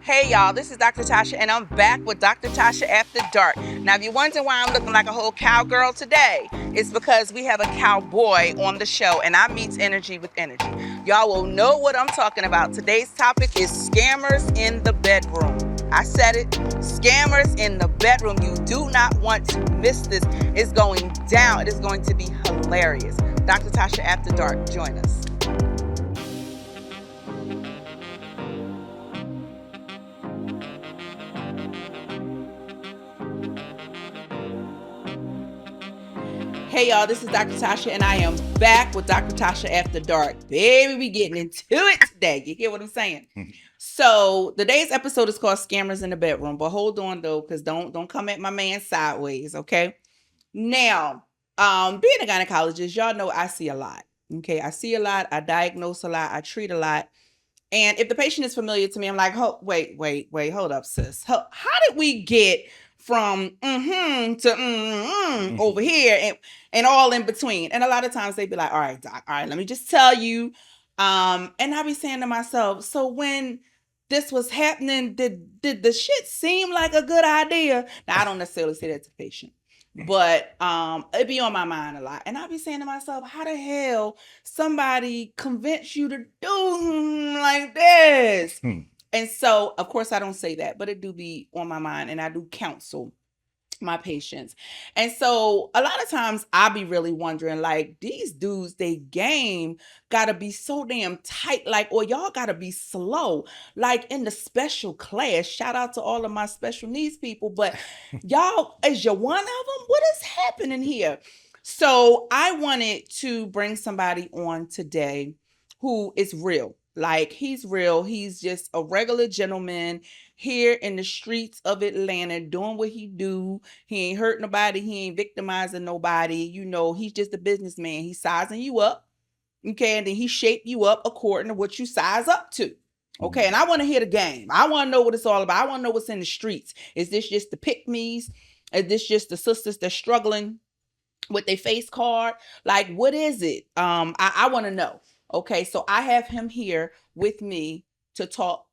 Hey y'all, this is Dr. Tasha and I'm back with Dr. Tasha After Dark. Now if you're wondering why I'm looking like a whole cowgirl today, it's because we have a cowboy on the show and I meets energy with energy. Y'all will know what I'm talking about. Today's topic is scammers in the bedroom. I said it, scammers in the bedroom. You do not want to miss this. It's going down. It is going to be hilarious. Dr. Tasha After Dark, join us. Hey y'all, this is Dr. Tasha and I am back with Dr. Tasha After Dark. Baby, we getting into it today. You hear what I'm saying? So today's episode is called Scammers in the Bedroom. But hold on though, because don't come at my man sideways, okay? Now, being a gynecologist, y'all know I see a lot. Okay, I see a lot, I diagnose a lot, I treat a lot. And if the patient is familiar to me, I'm like, oh, wait, hold up, sis. How did we get from to over here and all in between? And a lot of times they be like, all right, doc, all right, let me just tell you. And I be saying to myself, so when this was happening, did the shit seem like a good idea? Now I don't necessarily say that to the patient. But it be on my mind a lot. And I be saying to myself, how the hell somebody convince you to do like this? And so, of course, I don't say that, but it do be on my mind and I do counsel my patients. And so a lot of times I be really wondering, like, these dudes, they game gotta be so damn tight, like, or y'all gotta be slow, like in the special class. Shout out to all of my special needs people, but y'all, is you one of them? What is happening here? So I wanted to bring somebody on today who is real. Like, he's real. He's just a regular gentleman here in the streets of Atlanta doing what he do. He ain't hurt nobody. He ain't victimizing nobody. You know, he's just a businessman. He's sizing you up. Okay. And then he shape you up according to what you size up to. Okay. And I want to hear the game. I want to know what it's all about. I want to know what's in the streets. Is this just the pick-me's? Is this just the sisters that's struggling with their face card? Like, what is it? I want to know. Okay. So I have him here with me to talk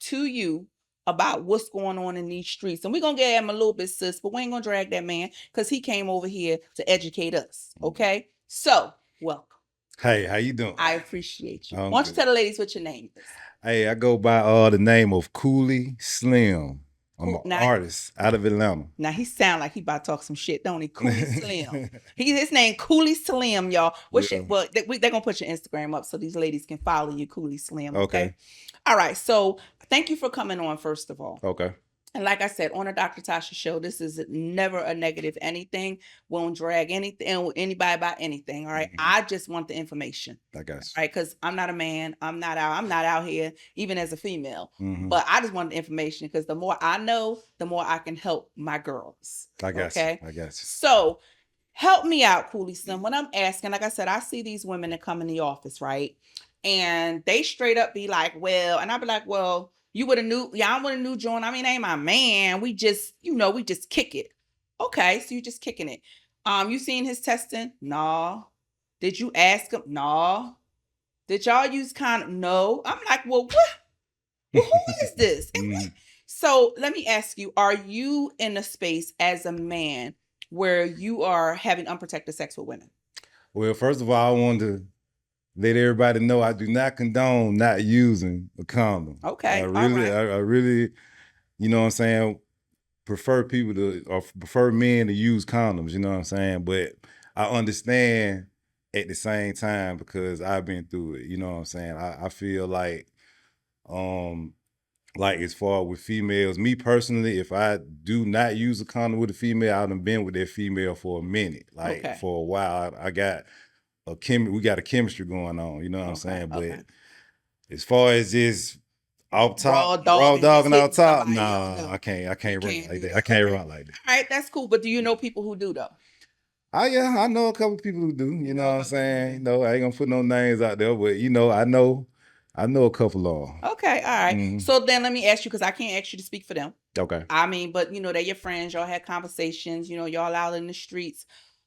to you about what's going on in these streets. And we're going to get him a little bit, sis, but we ain't going to drag that man because he came over here to educate us. Okay. So welcome. Hey, how you doing? I appreciate you. I'm Why don't you good. tell the ladies what your name is? Hey, I go by the name of Cooley Slim. I'm an artist out of Atlanta. Now he sound like he about to talk some shit, don't he? Cooley Slim. His name Cooley Slim, y'all. Well, they're gonna put your Instagram up so these ladies can follow you, Cooley Slim. Okay. All right. So thank you for coming on, first of all. Okay. And like I said, on the Dr. Tasha show, this is never a negative anything. Won't drag anything, anybody about anything. All right. Mm-hmm. I just want the information. I got you. All right. Because I'm not a man. I'm not out here, even as a female. Mm-hmm. But I just want the information because the more I know, the more I can help my girls. I got you. I got you. So help me out, Cooley Slim. When I'm asking, like I said, I see these women that come in the office, right? And they straight up be like, well, and I be like, well, you would have knew, y'all would have knew John. I mean, ain't my man. We just, we just kick it. Okay, so you just kicking it. You seen his testing? No. Did you ask him? No. Did y'all use condom? No. I'm like, well, what? Well, who is this? So let me ask you, are you in a space as a man where you are having unprotected sex with women? Well, first of all, I want to let everybody know I do not condone not using a condom. Okay. I really, you know what I'm saying, prefer men to use condoms, you know what I'm saying? But I understand at the same time because I've been through it, you know what I'm saying? I feel like as far with females, me personally, if I do not use a condom with a female, I've been with that female for a minute, for a while. I got we got a chemistry going on, you know what I'm saying? But as far as just off top, raw dogging off top, I can't run like that. I can't run like that. All right, that's cool. But do you know people who do though? Yeah, I know a couple people who do. You know what I'm saying? You know, I ain't gonna put no names out there, but I know a couple of them. Okay, all right. Mm-hmm. So then let me ask you, because I can't ask you to speak for them. Okay. I mean, but they're your friends. Y'all had conversations. Y'all out in the streets.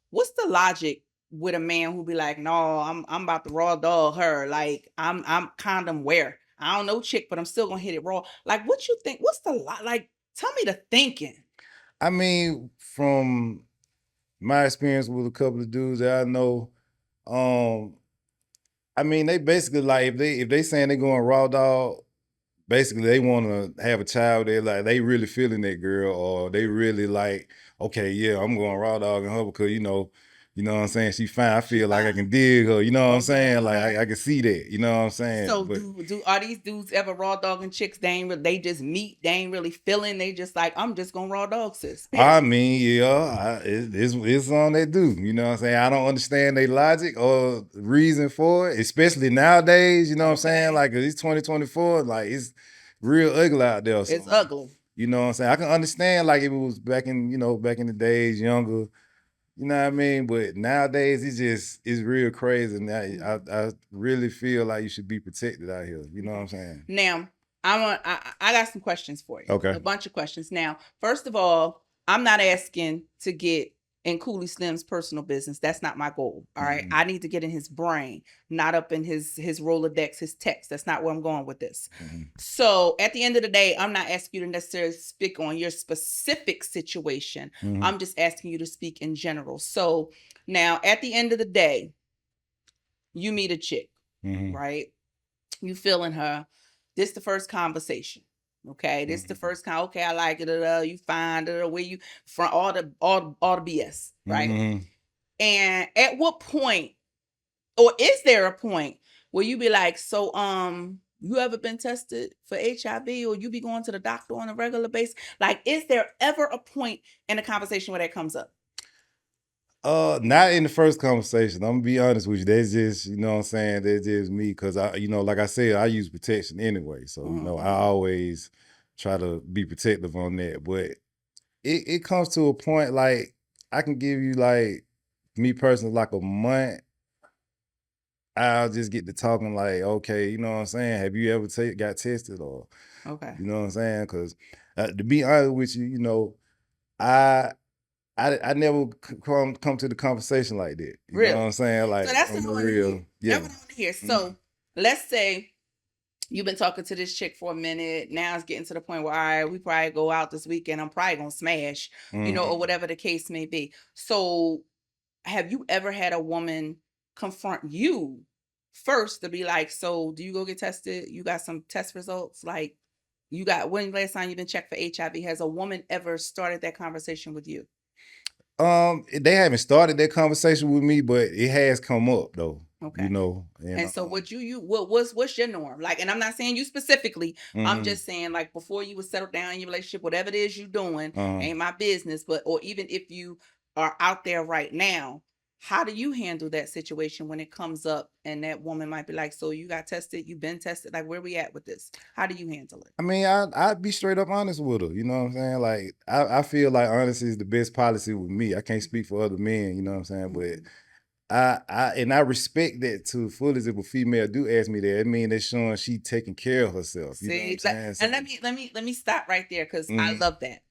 What's the logic with a man who be like, no, I'm about to raw dog her. Like, I'm condom wear. I don't know chick, but I'm still gonna hit it raw. Like, what you think? What's the like? Tell me the thinking. I mean, from my experience with a couple of dudes that I know, I mean, they basically like if they saying they going raw dog, basically they want to have a child. They like they really feeling that girl, or they really like, okay, yeah, I'm going raw dog and her because you know what I'm saying. She fine. I feel like I can dig her. You know what I'm saying? Like I can see that. You know what I'm saying? So but, are these dudes ever raw dogging chicks? They just meet. They ain't really feeling. They just like, I'm just gonna raw dog sis. I mean, yeah, it's on they do. You know what I'm saying? I don't understand their logic or reason for it, especially nowadays. You know what I'm saying? Like, it's 2024. Like, it's real ugly out there. It's ugly. You know what I'm saying? I can understand like if it was back in the days, younger. You know what I mean? But nowadays it's real crazy. Now I really feel like you should be protected out here. You know what I'm saying? Now, I got some questions for you. Okay. A bunch of questions. Now, first of all, I'm not asking to get in Cooley Slim's personal business. That's not my goal. All right. I need to get in his brain, not up in his Rolodex, his text. That's not where I'm going with this. So at the end of the day, I'm not asking you to necessarily speak on your specific situation. I'm just asking you to speak in general. So now at the end of the day, you meet a chick, right? You feeling her. This the first conversation. Okay, this the first kind. Okay, I like it. You find it. Where you from? All the BS, right? And at what point, or is there a point where you be like, so you ever been tested for HIV, or you be going to the doctor on a regular basis? Like, is there ever a point in a conversation where that comes up? Not in the first conversation. I'm gonna be honest with you. That's just, you know what I'm saying, that's just me. Because I, like I said, I use protection anyway. So, I always try to be protective on that. But it comes to a point like I can give you like me personally like a month. I'll just get to talking like, okay, you know what I'm saying? Have you ever got tested or okay. You know what I'm saying? Because to be honest with you, I never come to the conversation like that. You know what I'm saying? Like, so that's the real. Yeah. That's what I want to hear. So let's say you've been talking to this chick for a minute. Now it's getting to the point where, all right, we probably go out this weekend. I'm probably gonna smash, or whatever the case may be. So have you ever had a woman confront you first to be like, so do you go get tested? You got some test results? Like, when last time you've been checked for HIV? Has a woman ever started that conversation with you? They haven't started that conversation with me, but it has come up though. Okay. And so what's your norm? Like, and I'm not saying you specifically. I'm just saying, like, before you would settle down in your relationship, whatever it is you're doing, ain't my business. But or even if you are out there right now, how do you handle that situation when it comes up and that woman might be like, so you got tested, you've been tested, like, where we at with this? How do you handle it? I mean, I'd be straight up honest with her. You know what I'm saying? Like, I feel like honesty is the best policy with me. I can't speak for other men, you know what I'm saying? But I respect that to fullest. If a female do ask me that, it mean they're showing she taking care of herself. You know what I'm saying? And let me stop right there, because I love that.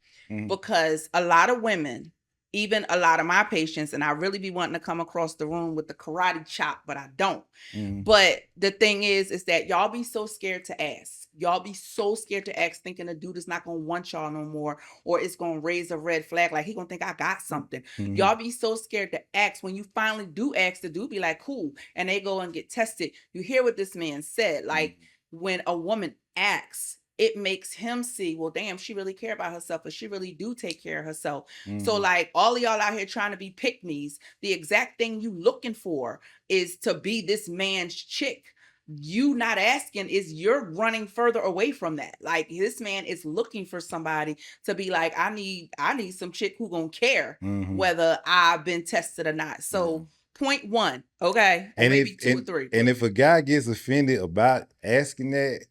Because a lot of women, even a lot of my patients, and I really be wanting to come across the room with the karate chop, but I don't. But the thing is that y'all be so scared to ask. Y'all be so scared to ask, thinking the dude is not gonna want y'all no more, or it's gonna raise a red flag, like he gonna think I got something. Y'all be so scared to ask. When you finally do ask, the dude be like, cool, and they go and get tested. You hear what this man said. Like, when a woman asks, it makes him see, well, damn, she really care about herself, but she really do take care of herself. So, like, all of y'all out here trying to be pick-me's, the exact thing you looking for is to be this man's chick. You not asking is you're running further away from that. Like, this man is looking for somebody to be like, I need some chick who gonna care whether I've been tested or not. So point one, okay, and maybe two or three. And if a guy gets offended about asking that,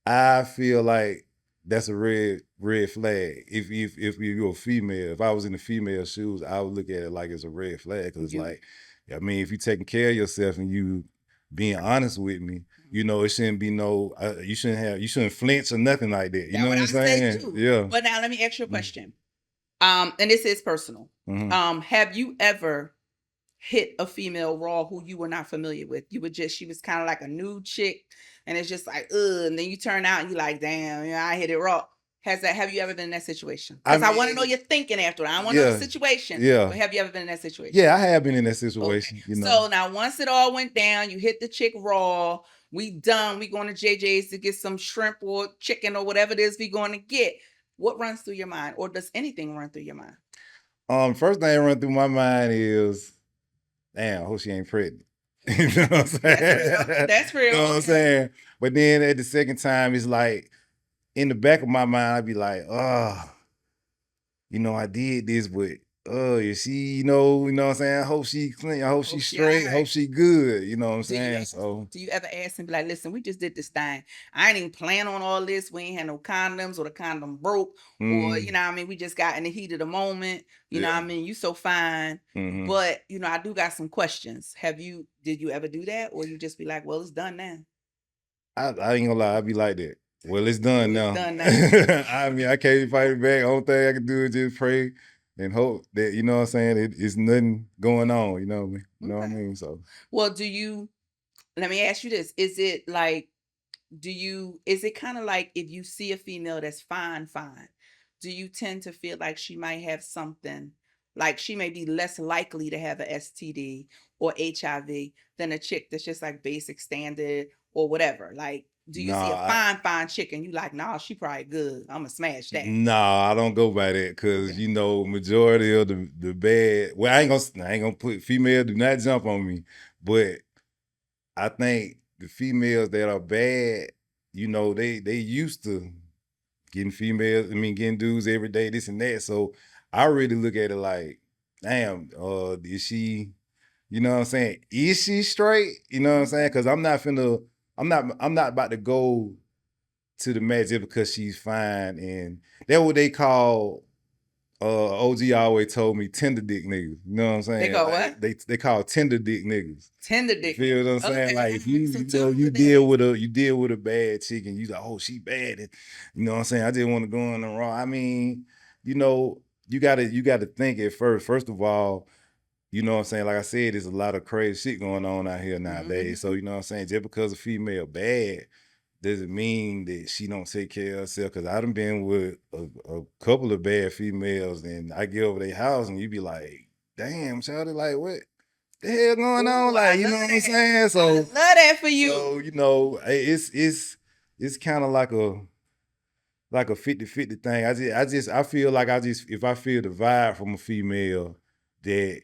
I feel like that's a red flag. If you're a female, if I was in the female shoes, I would look at it like it's a red flag. Because like, I mean, if you're taking care of yourself and you being honest with me, it shouldn't be no, you shouldn't flinch or nothing like that. You know what I'm saying? Yeah. But now let me ask you a question. And this is personal. Have you ever hit a female raw who you were not familiar with? She was kind of like a new chick, and it's just like, ugh, and then you turn out and you like, damn, I hit it raw. Have you ever been in that situation? Because I want to know your thinking after that. I want to know the situation. Yeah. But have you ever been in that situation? Yeah, I have been in that situation. Okay. So now once it all went down, you hit the chick raw. We done. We going to JJ's to get some shrimp or chicken or whatever it is we going to get. What runs through your mind, or does anything run through your mind? First thing that run through my mind is, damn, I hope she ain't pregnant. You know what I'm saying? That's real. You know what I'm saying? But then at the second time, it's like, in the back of my mind, I'd be like, oh, I did this, but is she, you know what I'm saying? I hope she clean, I hope she straight, hope she good, you know what I'm saying? Do you ever ask him, like, listen, we just did this thing. I ain't even plan on all this. We ain't had no condoms, or the condom broke, or, you know what I mean? We just got in the heat of the moment. You know what I mean? You so fine. But, I do got some questions. Did you ever do that? Or you just be like, well, it's done now? I ain't gonna lie, I'd be like that. Well, it's done now. I mean, I can't fight it back. Only thing I can do is just pray and hope that, you know what I'm saying, it's nothing going on, you know what I mean? You know what I mean? So, well, let me ask you this. Is it kind of like, if you see a female that's fine, do you tend to feel like she might have something, like she may be less likely to have an STD or HIV than a chick that's just like basic standard or whatever? Like, do you see a fine chick and you like, nah, she probably good, I'm gonna smash that? Nah, I don't go by that, because majority of the bad, well, I ain't gonna put female, do not jump on me, but I think the females that are bad, they used to getting getting dudes every day, this and that. So I really look at it like, damn, is she, you know what I'm saying? Is she straight? You know what I'm saying? Because I'm not about to go to the match just because she's fine. And that's what they call, OG always told me, tender dick niggas. You know what I'm saying? They call what? They call tender dick niggas. Tender dick. You feel what I'm saying? Okay. Like, if you deal with a bad chick and you like, oh, she bad, and you know what I'm saying, I just want to go in the wrong. I mean, you gotta think at first. First of all, you know what I'm saying? Like I said, there's a lot of crazy shit going on out here nowadays. So, you know what I'm saying? Just because a female bad doesn't mean that she don't take care of herself. Because I done been with a couple of bad females, and I get over their house and you be like, damn, shawty, like, what the hell going on? Like, you know what I'm saying? So I love that for you. So, it's kind of like a 50-50 thing. I feel like if I feel the vibe from a female that,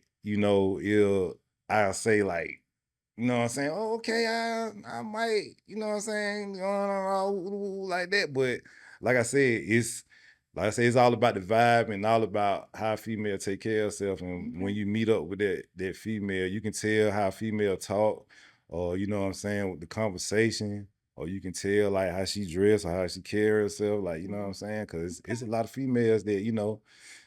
I'll say, like, you know what I'm saying? Oh, okay, I might, you know what I'm saying, like that. But like I said, it's all about the vibe and all about how a female take care of herself. And when you meet up with that female, you can tell how a female talk, or you know what I'm saying, with the conversation, or you can tell like how she dress or how she carry herself, like, you know what I'm saying? Because it's a lot of females that,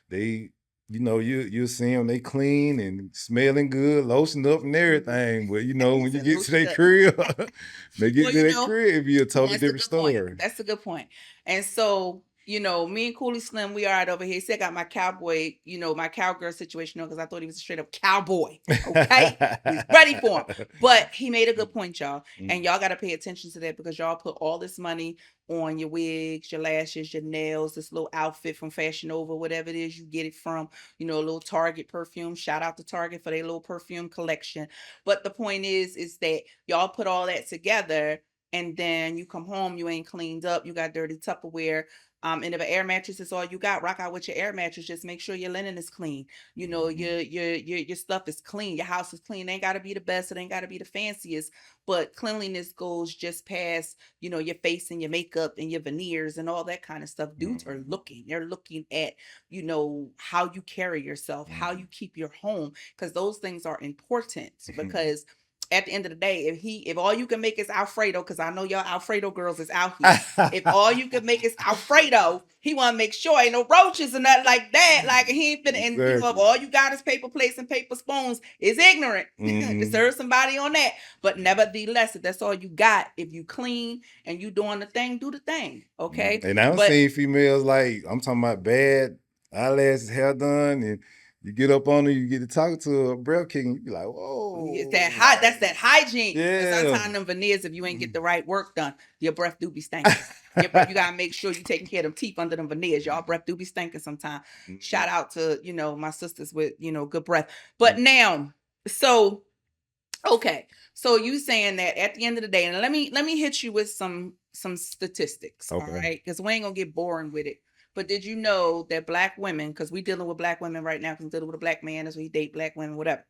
they, you'll see them, they clean and smelling good, lotioned up and everything. But, when you get to their crib, it'd be a totally different story. That's a good point. And so, me and Cooley Slim, we are over here. He said, I got my cowboy, my cowgirl situation, because I thought he was a straight up cowboy. Okay. He's ready for him. But he made a good point, y'all. And y'all got to pay attention to that, because y'all put all this money on your wigs, your lashes, your nails, this little outfit from Fashion Nova, whatever it is you get it from, a little Target perfume. Shout out to Target for their little perfume collection. But the point is that y'all put all that together, and then you come home, you ain't cleaned up, you got dirty Tupperware. And if an air mattress is all you got, rock out with your air mattress. Just make sure your linen is clean. Your stuff is clean. Your house is clean. It ain't got to be the best. It ain't got to be the fanciest. But cleanliness goes just past, your face and your makeup and your veneers and all that kind of stuff. Dudes are looking. They're looking at, how you carry yourself, how you keep your home, because those things are important. Because at the end of the day, if all you can make is Alfredo, because I know y'all Alfredo girls is out here. If all you can make is Alfredo, he want to make sure ain't no roaches and nothing like that. Like, he ain't finna, and if all you got is paper plates and paper spoons, is ignorant. To serve somebody on that. But nevertheless, if that's all you got, if you clean and you doing the thing, do the thing. Okay. And I've seen females, like, I'm talking about bad eyelashes, hair done, and you get up on her, you get to talk to her, breath kicking, you be like, whoa. It's that's that hygiene. Yeah. Sometimes them veneers, if you ain't get the right work done, your breath do be stinking. You gotta make sure you taking care of them teeth under them veneers. Y'all breath do be stinking sometimes. Shout out to, my sisters with, good breath. But now, so okay. So you saying that at the end of the day, and let me hit you with some statistics. Okay. All right. Because we ain't gonna get boring with it. But did you know that Black women, because we dealing with Black women right now, because we dealing with a Black man as we date Black women, whatever.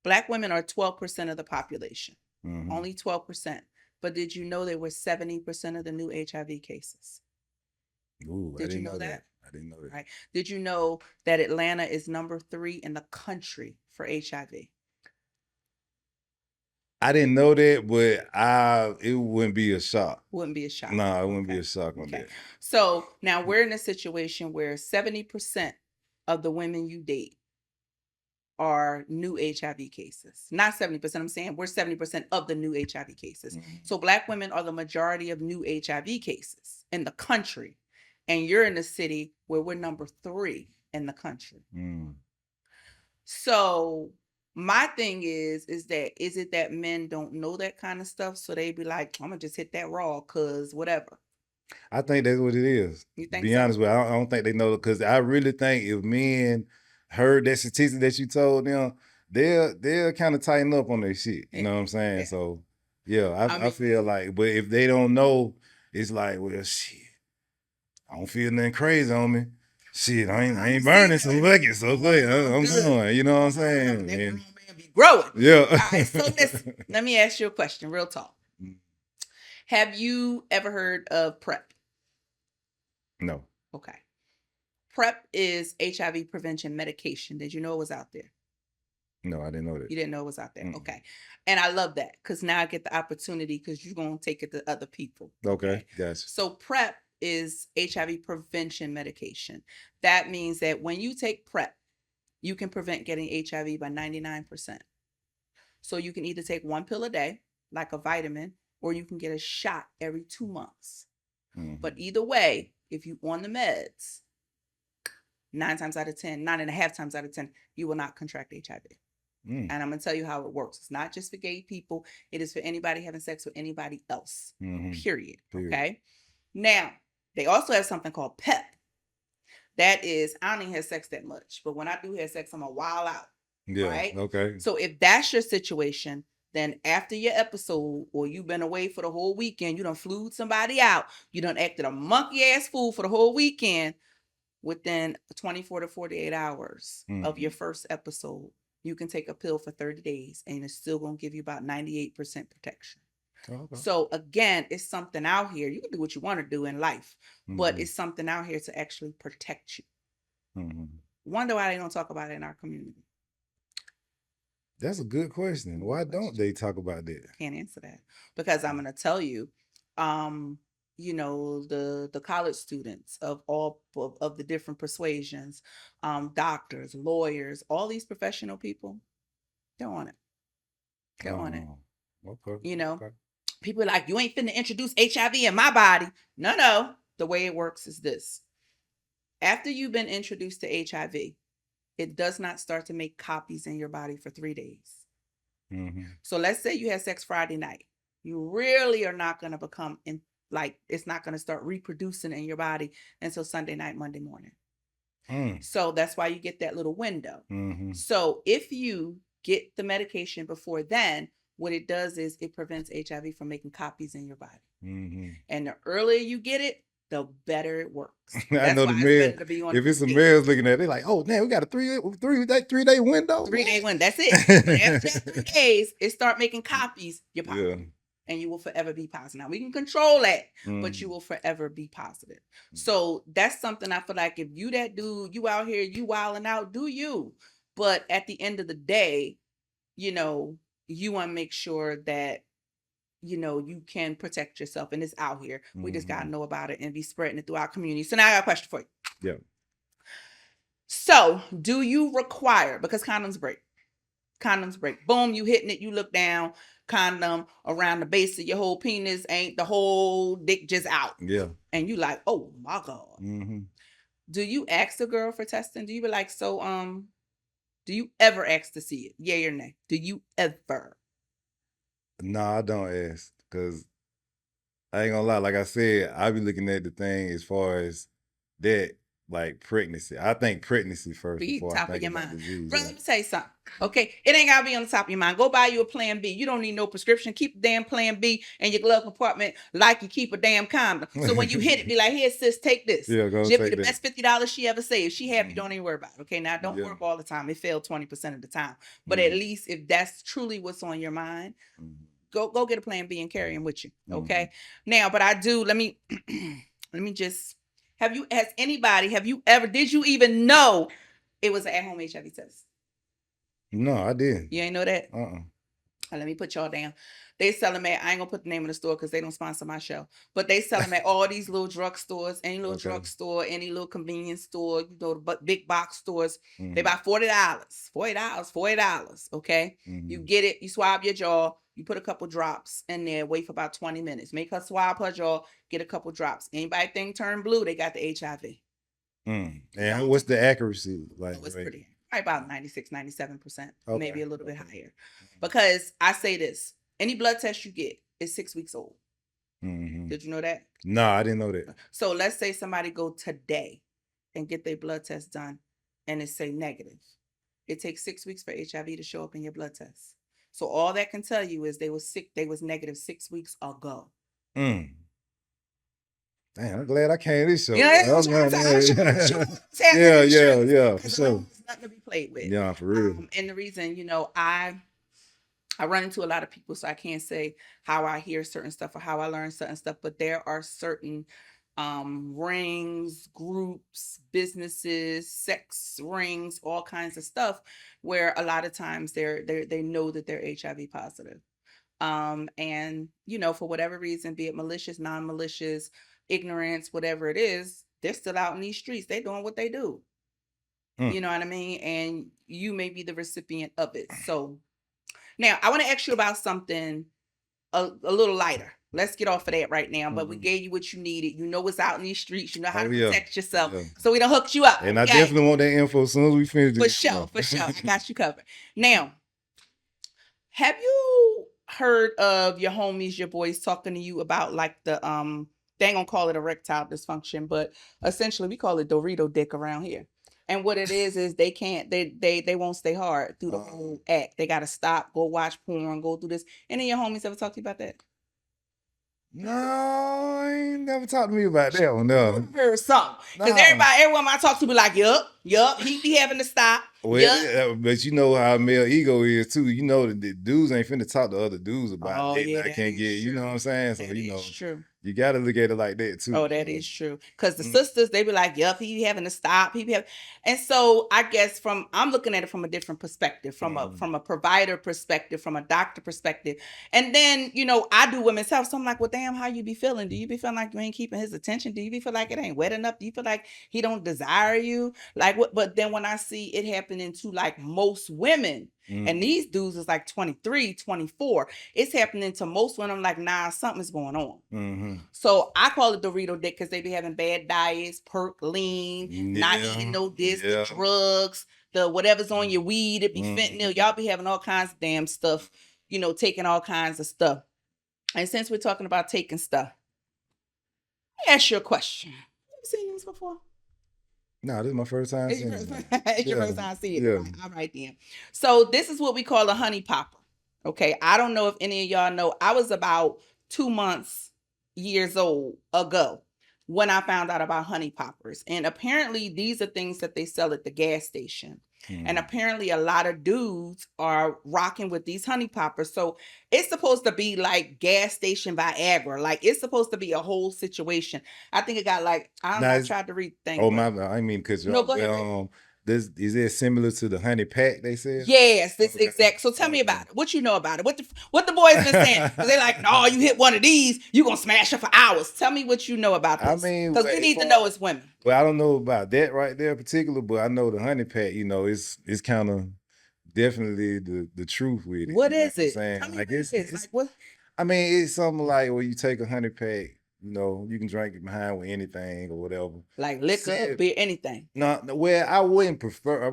Black women are 12% of the population. Only 12%. But did you know they were 70% of the new HIV cases? Ooh, did you know that? I didn't know that. Right. Did you know that Atlanta is number 3 in the country for HIV? I didn't know that, but it wouldn't be a shock. Wouldn't be a shock. No, it wouldn't be a shock on that. So now we're in a situation where 70% of the women you date are new HIV cases. Not 70%, I'm saying we're 70% of the new HIV cases. So Black women are the majority of new HIV cases in the country. And you're in a city where we're number 3 in the country. So my thing is it that men don't know that kind of stuff? So they be like, I'm gonna just hit that raw because whatever. I think that's what it is. You think Be honest with you, I don't think they know, because I really think if men heard that statistic that you told them, they'll kind of tighten up on their shit. You know what I'm saying? Yeah. So yeah, I feel like, but if they don't know, it's like, well, shit, I don't feel nothing crazy on me. Shit, I ain't burning, so fuck it. So fuck it. I'm going. You know what I'm saying? That grown man be growing. Yeah. All right, so listen, let me ask you a question, real talk. Have you ever heard of PrEP? No. Okay. PrEP is HIV prevention medication. Did you know it was out there? No, I didn't know that. You didn't know it was out there. Okay. And I love that, because now I get the opportunity, because you're going to take it to other people. Okay. Yes. So PrEP is HIV prevention medication. That means that when you take PrEP, you can prevent getting HIV by 99%. So you can either take 1 pill a day, like a vitamin, or you can get a shot every 2 months. But either way, if you on the meds, 9 times out of 10, 9.5 times out of 10, you will not contract HIV. And I'm going to tell you how it works. It's not just for gay people. It is for anybody having sex with anybody else, period. Okay? Now, they also have something called PEP. That is, I don't even have sex that much, but when I do have sex, I'm a wild out. Yeah. Right? Okay. So if that's your situation, then after your episode, or you've been away for the whole weekend, you done flew somebody out, you done acted a monkey ass fool for the whole weekend, within 24 to 48 hours of your first episode, you can take a pill for 30 days and it's still going to give you about 98% protection. Okay. So again, it's something out here. You can do what you want to do in life, but it's something out here to actually protect you. Wonder why they don't talk about it in our community. That's a good question. Why don't they talk about that? Can't answer that, because I'm going to tell you, the college students of all of the different persuasions, doctors, lawyers, all these professional people, they're on it. They're on it. Okay. Okay. People are like, you ain't finna introduce HIV in my body. No. The way it works is this. After you've been introduced to HIV, it does not start to make copies in your body for 3 days. So let's say you had sex Friday night. You really are not going to become it's not going to start reproducing in your body until Sunday night, Monday morning. So that's why you get that little window. So if you get the medication before then, what it does is it prevents HIV from making copies in your body. And the earlier you get it, the better it works. I know the male. If it's some males looking at it, they're like, "Oh, man, we got a 3 day window." 3 day window. That's it. But after 3 days, it start making copies. You're positive, and you will forever be positive. Now we can control that, but you will forever be positive. So that's something I feel like, if you that dude, you out here, you wilding out, do you? But at the end of the day, you want to make sure that you can protect yourself, and it's out here. We just got to know about it and be spreading it through our community. So now I got a question for you. Yeah. So do you require, because condoms break. Boom, you hitting it, you look down, condom around the base of your whole penis, ain't the whole dick just out. Yeah. And you like, oh my God. Do you ask the girl for testing? Do you be like, so, Do you ever ask to see it? Yay or nay? Do you ever? No, I don't ask because I ain't gonna lie. Like I said, I be looking at the thing as far as that, like pregnancy. I think pregnancy first Be before I top of think your about mind. disease. Brother, let me tell you something. Okay, it ain't gotta be on the top of your mind. Go buy you a plan B. You don't need no prescription. Keep a damn plan B in your glove compartment like you keep a damn condom. So when you hit it, be like, here, sis, take this. Yeah, go She'll be take the that. best $50 she ever saved. She happy, don't even worry about it. Okay, now it don't Yeah. work all the time. It failed 20% of the time. But at least if that's truly what's on your mind, go get a plan B and carry them with you. Okay. Now, but I do, let me just, have you ever, did you even know it was an at-home HIV test? No, I didn't. You ain't know that? Let me put y'all down. They sell them at, I ain't gonna put the name of the store because they don't sponsor my show, but they sell them at all these little drugstores, any little drugstore, any little convenience store, you know, the big box stores. They buy $40, $40. Okay. You get it, you swab your jaw, you put a couple drops in there, wait for about 20 minutes. Make her swab her jaw, get a couple drops. Anybody thing turn blue, they got the HIV. And what's the accuracy like? It's pretty, probably about 96, 97%, maybe a little bit higher. Because I say this, any blood test you get is 6 weeks old. Did you know that? No, I didn't know that. So let's say somebody go today and get their blood test done and it say negative. It takes 6 weeks for HIV to show up in your blood test. So all that can tell you is they was sick, they was negative 6 weeks ago. Damn, I'm glad I came this show. Yeah, for sure. Nothing to be played with. Yeah, for real. And the reason, you know, I run into a lot of people, so I can't say how I hear certain stuff or how I learn certain stuff, but there are certain rings, groups, businesses, sex rings, all kinds of stuff where a lot of times they know that they're HIV positive. And you know, for whatever reason, be it malicious, non-malicious, ignorance, whatever it is, they're still out in these streets. They're doing what they do. You know what I mean? And you may be the recipient of it. So now I want to ask you about something a little lighter. Let's get off of that right now. But we gave you what you needed. You know what's out in these streets. You know how to protect yourself. So we done hooked you up. And I definitely want that info as soon as we finish this. For sure. I got you covered. Now, have you heard of your homies, your boys talking to you about like the they ain't gonna call it erectile dysfunction, but essentially we call it Dorito dick around here. And what it is they can't, they won't stay hard through the whole act. They gotta stop, go watch porn, go through this. Any of your homies ever talk to you about that? No, I ain't never talked to me about that one. No. Heard something. Because everyone I talk to be like, yup, he be having to stop. Well, but you know how male ego is too. You know the dudes ain't finna talk to other dudes about it. I can't get, you know what I'm saying? So, you know, true. You got to look at it like that too. Oh, that is true. Because the sisters, they be like, yup, he having to stop. And so I guess I'm looking at it from a different perspective, from a provider perspective, from a doctor perspective. And then, you know, I do women's health. So I'm like, well, damn, how you be feeling? Do you be feeling like you ain't keeping his attention? Do you be feel like it ain't wet enough? Do you feel like he don't desire you? Like what? But then when I see it happening to like most women, and these dudes is like 23, 24. It's happening to most women. I'm like, nah, something's going on. So I call it Dorito dick because they be having bad diets, perk, lean, not eating no this, the drugs, the whatever's on your weed, it be fentanyl. Y'all be having all kinds of damn stuff, you know, taking all kinds of stuff. And since we're talking about taking stuff, let me ask you a question. Have you seen this before? No, this is my first time seeing it. It's your first time seeing it. All right, then. So this is what we call a honey popper. Okay. I don't know if any of y'all know. I was about 2 months, years old ago when I found out about honey poppers. And apparently these are things that they sell at the gas station. And apparently a lot of dudes are rocking with these honey poppers. So it's supposed to be like gas station Viagra. Like it's supposed to be a whole situation. I think it got like, I don't know, I tried to read things. Oh, I mean, because no, go ahead. Is it similar to the honey pack they said? Yes, this exact. So tell me about it. What you know about it? What the boys been saying? Because they're like, no, you hit one of these, you gonna smash her for hours. Tell me what you know about this. I mean, because we need to know as women. Well, I don't know about that right there in particular, but I know the honey pack. You know, it's kind of definitely the truth with it. What is it? Saying? Tell me like it's like what? I mean, it's something like where you take a honey pack You know, you can drink it behind with anything or whatever. Like liquor, beer, anything. No, well, I wouldn't prefer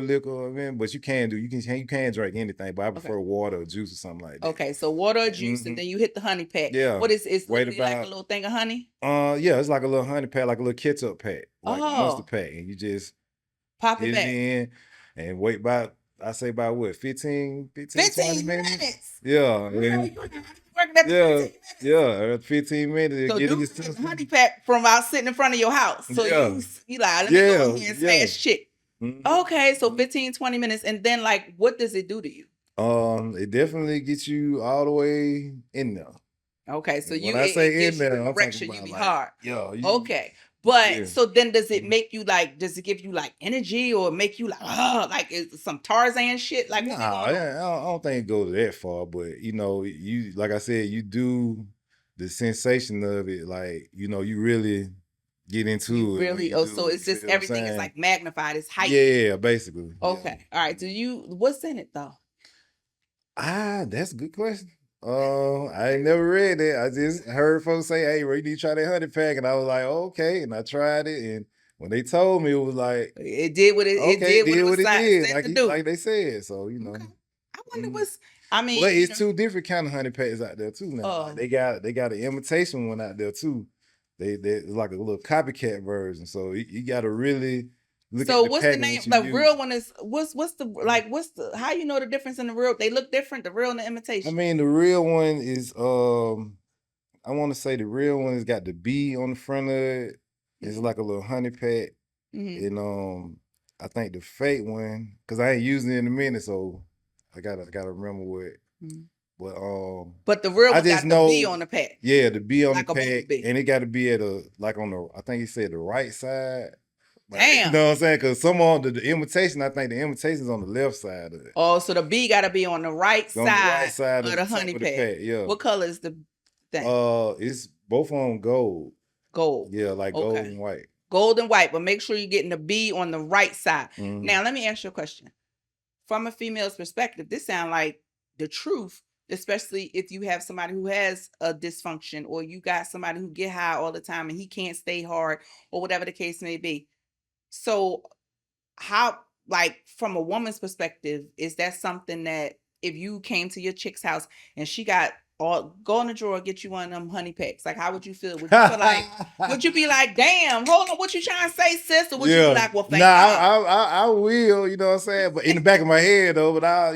liquor, I mean, but you can drink anything, but I prefer water or juice or something like that. Okay, so water or juice, and then you hit the honey pack. Yeah. What is it's like a little thing of honey? Yeah, it's like a little honey pack, like a little ketchup pack, like a mustard pack, and you just pop it back in and wait about, I say about what, 15 20 minutes? Yeah. Yeah, 15 minutes. So do the honey pack from out sitting in front of your house. So you like, let me go in here and smash shit. Okay, so 15, 20 minutes. And then like, what does it do to you? It definitely gets you all the way in there. Okay, so when I say in there, I'm talking about you be like, hard. Yeah. Okay. But so then does it make you like, does it give you like energy or make you like is some Tarzan shit? Like, nah, I don't think it goes that far, but you know, you like I said, you do the sensation of it, like, you know, you really get into it. Really? Oh, so it's just everything is like magnified, it's heightened. Yeah, basically. Okay. All right. What's in it though? That's a good question. I ain't never read it. I just heard folks say, "Hey, you need to try that honey pack," and I was like, oh, "Okay," and I tried it, and when they told me, it was like it did what it did what it did, like they said. So you know, I wonder what's. I mean, well, it's two different kind of honey packs out there too. Now like, they got an imitation one out there too. It's like a little copycat version. So you got to really. So what's the name? The real one is what's the how you know the difference in the real? They look different, the real and the imitation. I mean, the real one is I want to say the real one has got the bee on the front of it. It's like a little honey pack, and I think the fake one, because I ain't using it in a minute, so I gotta remember what. But the real one got the bee on the pack. Yeah, the bee on the pack, and it got to be at I think he said the right side. Like, damn. You know what I'm saying? Because some on the imitation, I think the imitation's on the left side of it. Oh, so the bee got to be on the right side of the honey pack. Yeah. What color is the thing? It's both on them gold. Gold. Yeah, like gold and white. Gold and white, but make sure you're getting the bee on the right side. Now, let me ask you a question. From a female's perspective, this sounds like the truth, especially if you have somebody who has a dysfunction or you got somebody who get high all the time and he can't stay hard or whatever the case may be. So how, like from a woman's perspective, is that something that if you came to your chick's house and she got go in the drawer, get you one of them honey packs, like how would you feel? Would you feel like, would you be like, damn, hold on, what you trying to say, sis? Or would you be like, well, thank God? I will, you know what I'm saying? But in the back of my head though, but I'll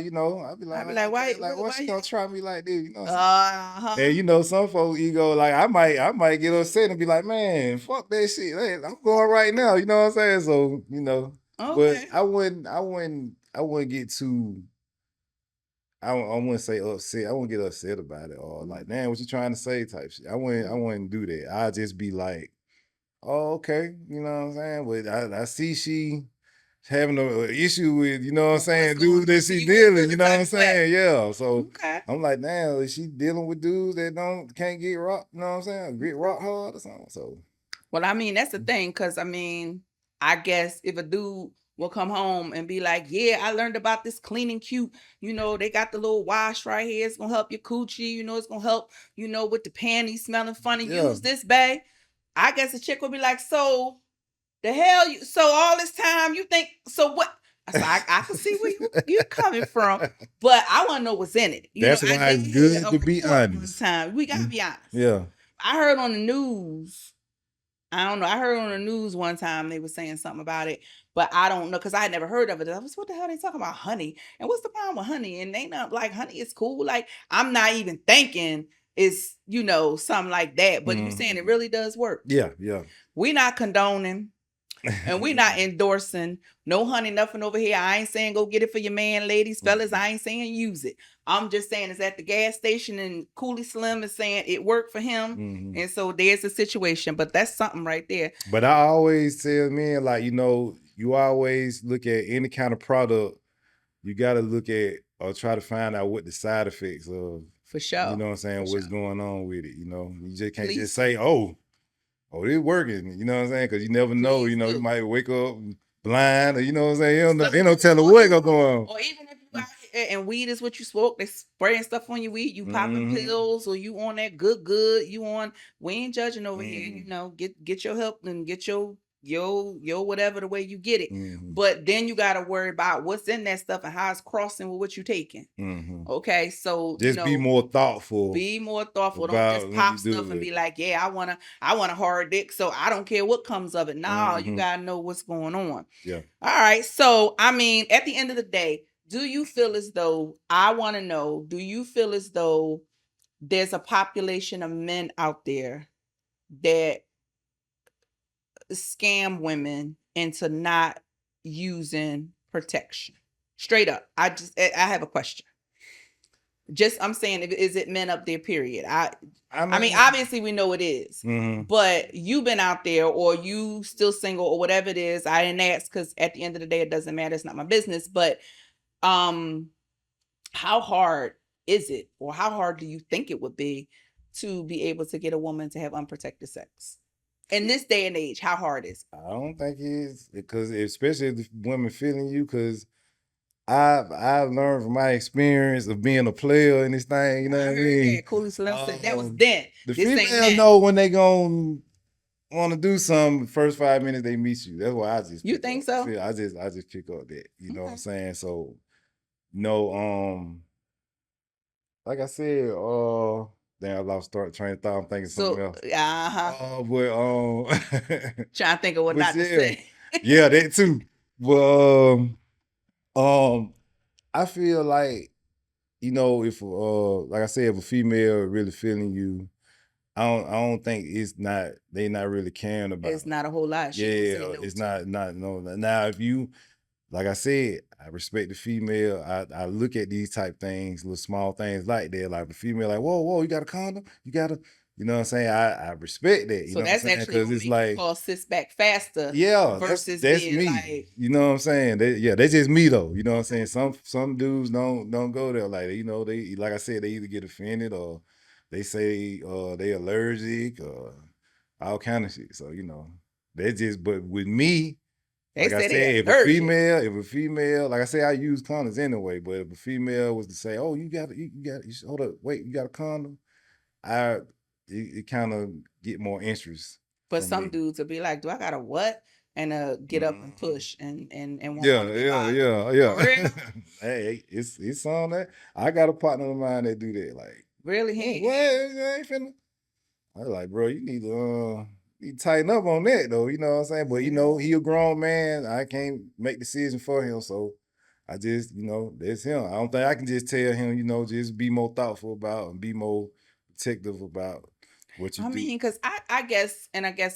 be like, why she gonna try me like this? You know what I'm saying? And you know, some folks ego, like I might get upset and be like, man, fuck that shit. Hey, I'm going right now, you know what I'm saying? So, you know, but I wouldn't get too, I wouldn't say upset. I wouldn't get upset about it or like, damn, what you trying to say type shit. I wouldn't do that. I'd just be like, oh, okay, you know what I'm saying? But I see she having an issue with, you know what I'm saying, dudes that she dealing, you know what I'm saying? Yeah. So I'm like, damn, is she dealing with dudes that can't get rock, you know what I'm saying? Get rock hard or something. So well, I mean, that's the thing, because I mean, I guess if a dude will come home and be like, yeah, I learned about this clean and cute. You know, they got the little wash right here. It's going to help your coochie. You know, it's going to help, you know, with the panties smelling funny. Yeah. Use this, babe. I guess the chick would be like, so the hell, so all this time you think, so what? So I can see where you're coming from, but I want to know what's in it. That's why it's good to be honest. We got to be honest. Yeah. I heard on the news, I don't know. I heard on the news one time they were saying something about it, but I don't know because I had never heard of it. I was, what the hell are they talking about honey? And what's the problem with honey? And they not like honey is cool. Like I'm not even thinking it's, you know, something like that. But you're saying it really does work. Yeah, yeah. We're not condoning and we're not endorsing no honey, nothing over here. I ain't saying go get it for your man, ladies, fellas. I ain't saying use it. I'm just saying it's at the gas station and Cooley Slim is saying it worked for him. And so there's a situation, but that's something right there. But I always tell men, like, you know, you always look at any kind of product, you got to look at or try to find out what the side effects of. For sure. You know what I'm saying? What's going on with it, you know? You just can't just say, oh, it's working. You know what I'm saying? Because you never know, you know, you might wake up blind or, you know what I'm saying? You don't tell her what going on. Or even if you out here, and weed is what you smoke. They spraying stuff on your weed. You popping pills, or you on that good. You on. We ain't judging over here. You know, get your help and get your whatever the way you get it. But then you got to worry about what's in that stuff and how it's crossing with what you taking. Okay, so just be more thoughtful. Be more thoughtful. Don't just pop stuff and be like, yeah, I want a hard dick, so I don't care what comes of it. No, you gotta know what's going on. Yeah. All right. So I mean, at the end of the day, do you feel as though, I want to know, do you feel as though there's a population of men out there that scam women into not using protection? Straight up. I have a question. I'm saying, is it men up there, period? I mean, obviously we know it is, but you've been out there, or you still single, or whatever it is. I didn't ask because at the end of the day, it doesn't matter. It's not my business. But how hard is it, or how hard do you think it would be to be able to get a woman to have unprotected sex in this day and age? How hard is it? I don't think it's, because especially if the women feeling you, because I've learned from my experience of being a player in this thing, you know what I mean? Yeah, Cooley Slim said that was then. The female know when they gonna want to do something. First 5 minutes they meet you. That's why I just. You think so? I just pick up that. You know what I'm saying? So, no, like I said, damn, I lost train of thought. I'm thinking something else. But trying to think of what not to say. Yeah, that too. But I feel like, if like I said, if a female really feeling you, I don't think they not really caring about. It's not a whole lot. It's not no. Now if you, like I said, I respect the female. I look at these type things, little small things like that. Like the female, like, whoa, you got a condom? You got a. You know what I'm saying? I respect that. You so know that's what I'm actually because it's like call sis back faster. Yeah, versus that's being me. Like, you know what I'm saying? That's just me though. You know what I'm saying? Some dudes don't go there. Like they like I said, they either get offended or they say they allergic or all kind of shit. So that's just. But with me, like I said, if a female, like I say, I use condoms anyway. But if a female was to say, "Oh, you hold up, wait, you got a condom," it kind of get more interest. But some dudes will be like, "Do I got a what?" And get up and push and want yeah. Hey, it's on that. I got a partner of mine that do that. Like, really? I ain't finna. I was like, bro, you need to tighten up on that though. You know what I'm saying? But he a grown man. I can't make decisions for him, so I just that's him. I don't think I can just tell him just be more thoughtful about and be more protective about what you do. I mean, because I guess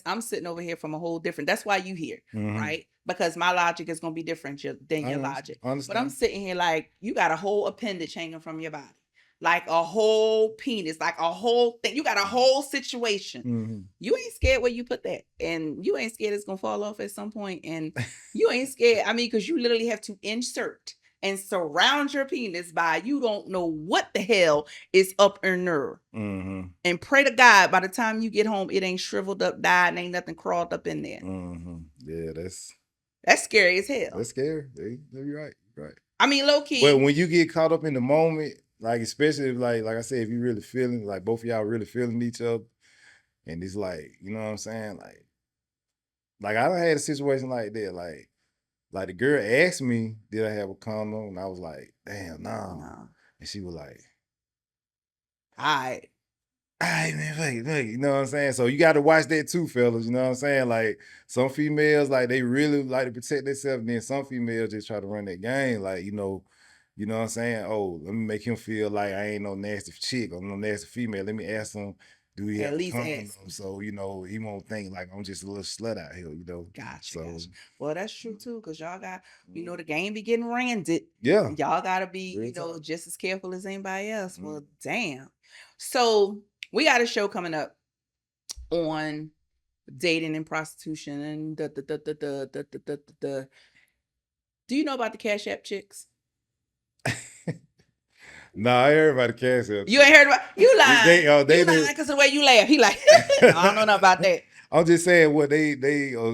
I'm sitting over here from a whole different. That's why you here, right? Because my logic is gonna be different than your logic. But I'm sitting here like, you got a whole appendage hanging from your body, like a whole penis, like a whole thing. You got a whole situation. You ain't scared where you put that, and you ain't scared it's gonna fall off at some point, and you ain't scared. I mean, because you literally have to insert and surround your penis by you don't know what the hell is up in there. And pray to God by the time you get home, it ain't shriveled up, died, and ain't nothing crawled up in there. Yeah, that's scary as hell. That's scary. You're right. I mean, low key. But when you get caught up in the moment, like especially if, like I said, if you really feeling, like both of y'all really feeling each other, and it's like, you know what I'm saying? Like I done had a situation like that, like the girl asked me, did I have a condom? And I was like, damn, no. And she was like, all right, man, fuck, you know what I'm saying? So you got to watch that too, fellas. You know what I'm saying? Like some females, like they really like to protect themselves, and then some females just try to run that game, like you know what I'm saying? Oh, let me make him feel like I ain't no nasty chick or no nasty female. Let me ask him, do he have a condom? So he won't think like I'm just a little slut out here, Gotcha. Well, that's true too, because y'all got, the game be getting ranted. Yeah. Y'all gotta be, just as careful as anybody else. Well, damn. So we got a show coming up on dating and prostitution and the. Do you know about the Cash App chicks? Nah, I heard about the Cash App. You ain't heard about? You lying. You lying because of the way you laugh. He like, I don't know nothing about that. I'm just saying what they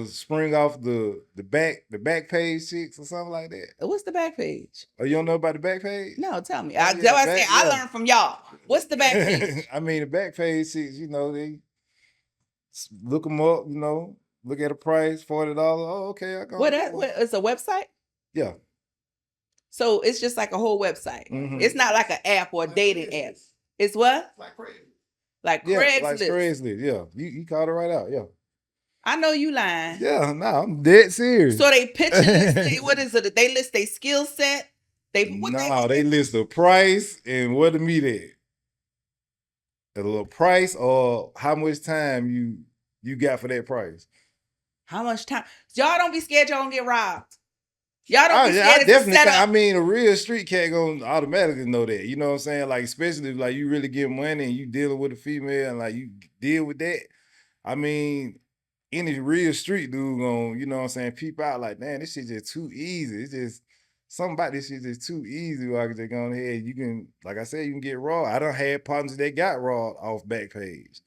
spring off the back page chicks or something like that. What's the back page? Oh, you don't know about the back page? No, tell me. Oh, I learned from y'all. What's the back page? I mean, the back page chicks, they look them up, look at a price, $40. Oh, okay, I go. What it's a website? Yeah. So it's just like a whole website. Mm-hmm. It's not like an app or a dating app. It's what? Like Craigslist. Like Craigslist. Like Craigslist. Yeah, you called it right out. Yeah. I know you lying. Yeah, no, I'm dead serious. So they picture list. What is it? They list their skill set. They list the price and where to meet at. A little price or how much time you got for that price. How much time? Y'all don't be scared y'all gonna get robbed. Y'all don't be scared. I definitely. I mean, a real street cat gonna automatically know that. You know what I'm saying? Like, especially if like you really get money and you dealing with a female and like you deal with that. I mean, any real street dude gonna, you know what I'm saying, peep out like, man, this shit just too easy. It's just something about this shit just too easy. Where I can just go ahead. You can, like I said, you can get raw. I done had partners that got raw off Backpage.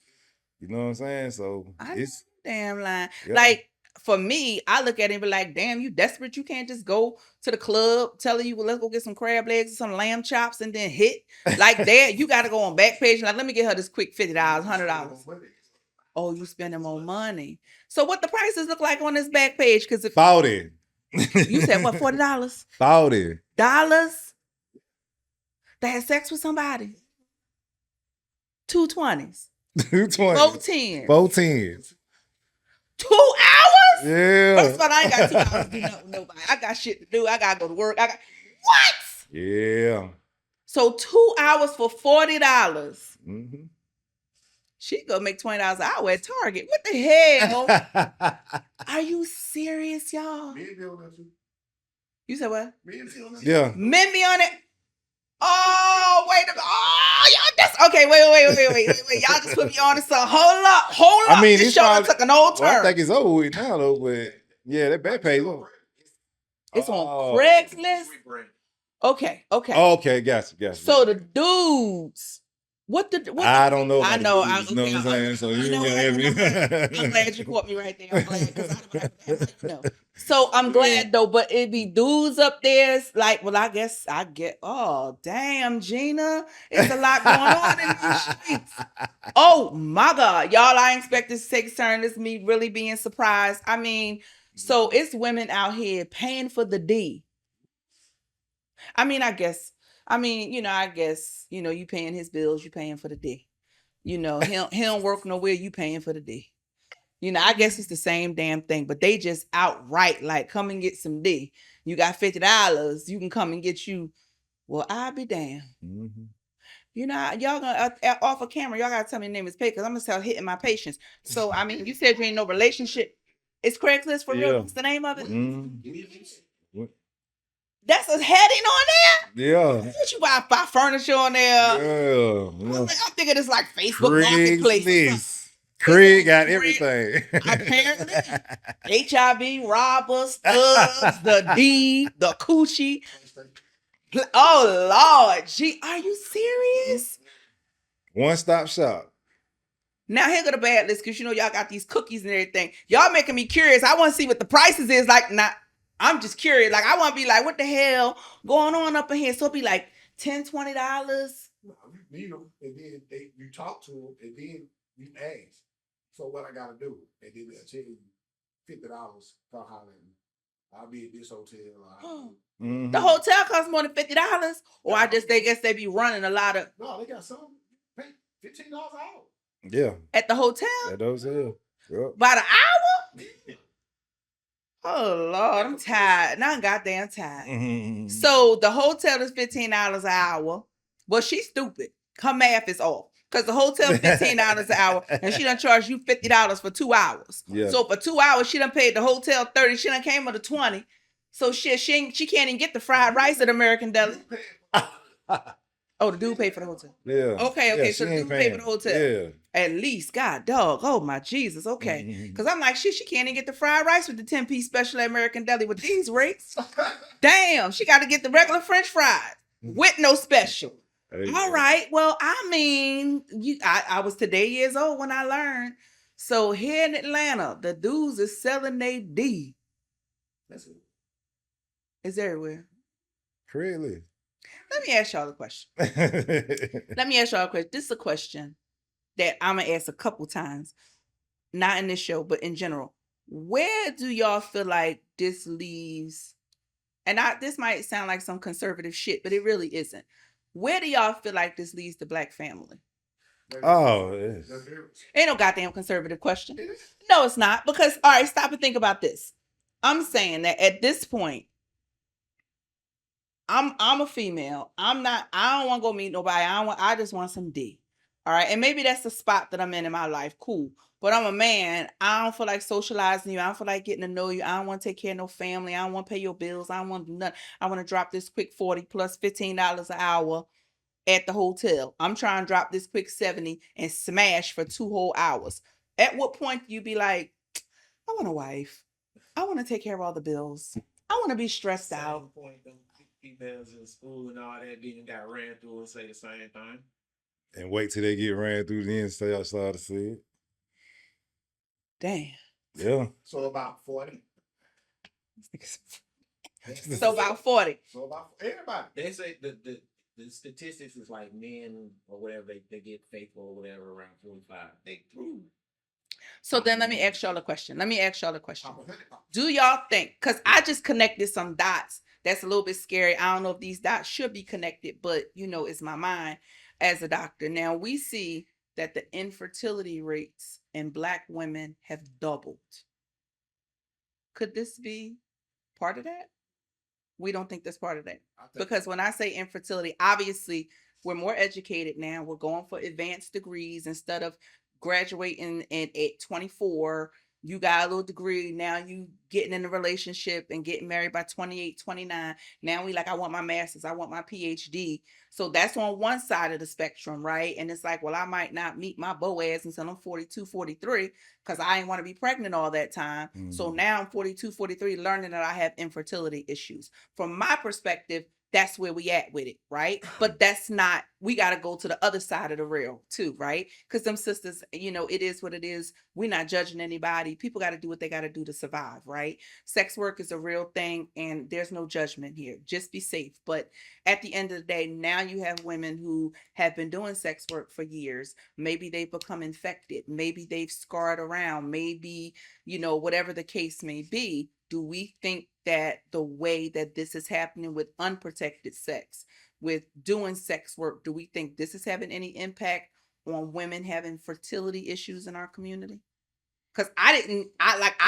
You know what I'm saying? So it's damn line. Yeah. Like for me, I look at it and be like, damn, you desperate. You can't just go to the club telling you, well, let's go get some crab legs or some lamb chops and then hit. Like that, you got to go on Backpage. Like, let me get her this quick $50, $100. Oh, you spending more money. So what the prices look like on this Backpage? Because if 40. You said what, $40? $40. That had sex with somebody. 2 20s. 2 20s. 4 10s. 4 10s. 2 hours? Yeah. First of all, I ain't got 2 hours to do nothing with nobody. I got shit to do. I gotta go to work. What? Yeah. So 2 hours for $40. Mm-hmm. She gonna make $20 an hour at Target. What the hell? Are you serious, y'all? You said what? Yeah. Men be on it. Oh, wait a minute. Oh, y'all just okay. Wait. Y'all just put me on to something. Hold up. I mean, this show took an old turn. I think it's over with now, though. But yeah, that Backpage. It's on Craigslist. Okay. Okay, gotcha. So the dudes. I don't know. I know. You know what I'm saying? So you I'm glad you caught me right there. I'm glad because I know. So I'm glad though, but it be dudes up there. It's like, well, I guess I get. Oh, damn, Gina, it's a lot going on in these streets. Oh my God, y'all! I expect this to take a turn. This is me really being surprised. I mean, so it's women out here paying for the D. I guess, you paying his bills, you paying for the D. He don't work nowhere, you paying for the D. I guess it's the same damn thing, but they just outright like, come and get some D. You got $50, you can come and get you. Well, I'll be damned. Mm-hmm. Y'all gonna off a camera, y'all gotta tell me your name is Pay because I'm gonna start hitting my patience. So, you said you ain't no relationship. It's Craigslist for real? What's the name of it? Mm-hmm. That's a heading on there? Yeah. What you buy furniture on there? Yeah. I'm thinking it's like Facebook Marketplace. Craig got everything. Apparently. HIV, robbers, thugs, the D, the coochie. Oh, Lord. Gee, are you serious? One-stop shop. Now here go the bad list because y'all got these cookies and everything. Y'all making me curious. I want to see what the prices is like. I'm just curious. Like, I want to be like, what the hell going on up in here? So it'll be like $10, $20. No, you meet them, and then you talk to them, and then you ask. So what I got to do? And then they'll tell you $50 for hollering. I'll be at this hotel. Mm-hmm. The hotel costs more than $50? Or I guess they be running a lot of. No, they got some. Pay $15 an hour. Yeah. At the hotel? At the hotel. Yep. By the hour? Oh, Lord, I'm tired. Now I'm goddamn tired. Mm-hmm. So the hotel is $15 an hour. Well, she's stupid. Her math is off. Because the hotel is $15 an hour and she done charged you $50 for 2 hours. Yeah. So for 2 hours, she done paid the hotel $30. She done came with a $20. So she can't even get the fried rice at American Deli. Oh, the dude paid for the hotel. Yeah. Okay. Yeah, so the dude paid for the hotel. Yeah. At least, God dog. Oh my Jesus. Okay. Because I'm like, she can't even get the fried rice with the 10-piece special at American Deli with these rates. Damn, she got to get the regular French fries with no special. All right. Well, I was today years old when I learned So here in Atlanta, the dudes is selling their D. That's it. It's everywhere. Really? Let me ask y'all a question. Let me ask y'all a question. This is a question that I'm going to ask a couple times. Not in this show, but in general. Where do y'all feel like this leaves? And this might sound like some conservative shit, but it really isn't. Where do y'all feel like this leaves the black family? Oh, ain't no goddamn conservative question. No, it's not. Because, all right, stop and think about this. I'm saying that at this point, I'm a female. I don't want to go meet nobody. I just want some D. All right. And maybe that's the spot that I'm in my life. Cool. But I'm a man. I don't feel like socializing you. I don't feel like getting to know you. I don't want to take care of no family. I don't want to pay your bills. I don't want to do nothing. I want to drop this quick 40 plus $15 an hour at the hotel. I'm trying to drop this quick 70 and smash for 2 whole hours. At what point do you be like, I want a wife. I want to take care of all the bills. I want to be stressed out. Point, females in school and all that being got ran through and say the same thing. And wait till they get ran through the end, say I start to see it. Damn. Yeah. So about 40. So about 40. So about everybody. They say the statistics is like men or whatever they get faithful or whatever around 45. They through. So then let me ask y'all a question. Do y'all think, because I just connected some dots that's a little bit scary. I don't know if these dots should be connected, but it's my mind as a doctor. Now we see that the infertility rates in black women have doubled. Could this be part of that? We don't think that's part of that. Because when I say infertility, obviously we're more educated now. We're going for advanced degrees instead of graduating at 24. You got a little degree. Now you getting in a relationship and getting married by 28, 29. Now we like, I want my master's. I want my PhD. So that's on one side of the spectrum, right? And it's like, well, I might not meet my Boaz until I'm 42, 43 because I ain't want to be pregnant all that time. Mm-hmm. So now I'm 42, 43 learning that I have infertility issues. From my perspective, that's where we at with it, right? But that's not, we got to go to the other side of the rail too, right? Because them sisters, it is what it is. We're not judging anybody. People got to do what they got to do to survive, right? Sex work is a real thing and there's no judgment here. Just be safe. But at the end of the day, now you have women who have been doing sex work for years. Maybe they've become infected. Maybe they've scarred around. Maybe, whatever the case may be. Do we think that the way that this is happening with unprotected sex, with doing sex work, do we think this is having any impact on women having fertility issues in our community? Because I